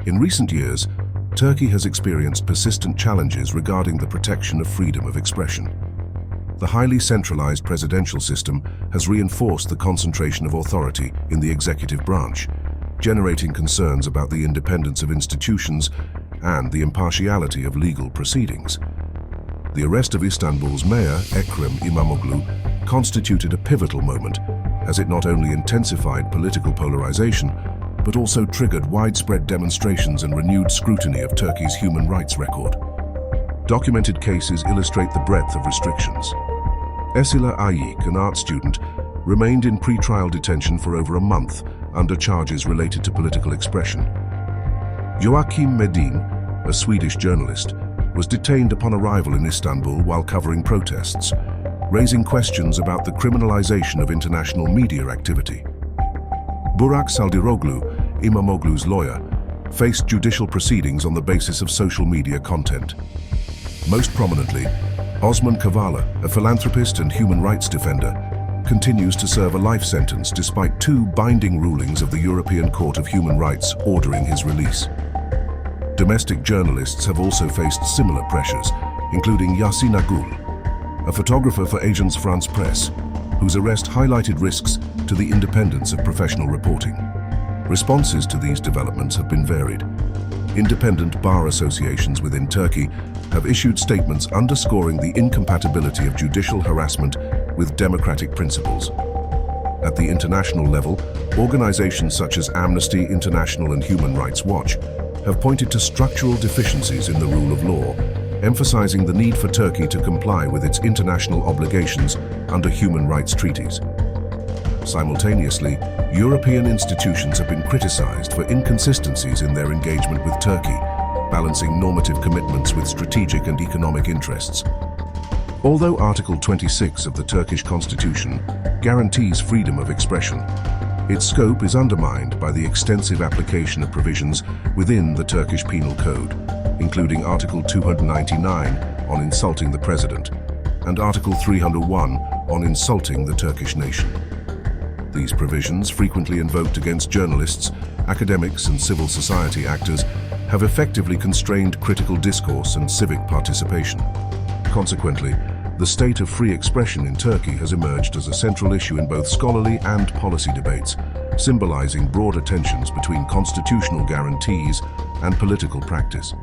In recent years, Turkey has experienced persistent challenges regarding the protection of freedom of expression. The highly centralized presidential system has reinforced the concentration of authority in the executive branch, generating concerns about the independence of institutions and the impartiality of legal proceedings. The arrest of Istanbul's mayor, Ekrem İmamoğlu, constituted a pivotal moment, as it not only intensified political polarization, but also triggered widespread demonstrations and renewed scrutiny of Turkey's human rights record. Documented cases illustrate the breadth of restrictions. HRIUI, an art student, remained in pre-trial detention for over a month under charges related to political expression. Joakim Medin, a Swedish journalist, was detained upon arrival in Istanbul while covering protests, raising questions about the criminalization of international media activity. Burak Saldiroglu, İmamoğlu's lawyer, faced judicial proceedings on the basis of social media content. Most prominently, Osman Kavala, a philanthropist and human rights defender, continues to serve a life sentence despite two binding rulings of the European Court of Human Rights ordering his release. Domestic journalists have also faced similar pressures, including Yasin Agul, a photographer for Agence France Presse, whose arrest highlighted risks to the independence of professional reporting. Responses to these developments have been varied. Independent bar associations within Turkey have issued statements underscoring the incompatibility of judicial harassment with democratic principles. At the international level, organizations such as Amnesty International and Human Rights Watch have pointed to structural deficiencies in the rule of law, emphasizing the need for Turkey to comply with its international obligations under human rights treaties. Simultaneously, European institutions have been criticized for inconsistencies in their engagement with Turkey, balancing normative commitments with strategic and economic interests. Although Article 26 of the Turkish Constitution guarantees freedom of expression, its scope is undermined by the extensive application of provisions within the Turkish Penal Code, including Article 299 on insulting the president and Article 301 on insulting the Turkish nation. These provisions, frequently invoked against journalists, academics, and civil society actors, have effectively constrained critical discourse and civic participation. Consequently, the state of free expression in Turkey has emerged as a central issue in both scholarly and policy debates, symbolizing broader tensions between constitutional guarantees and political practice.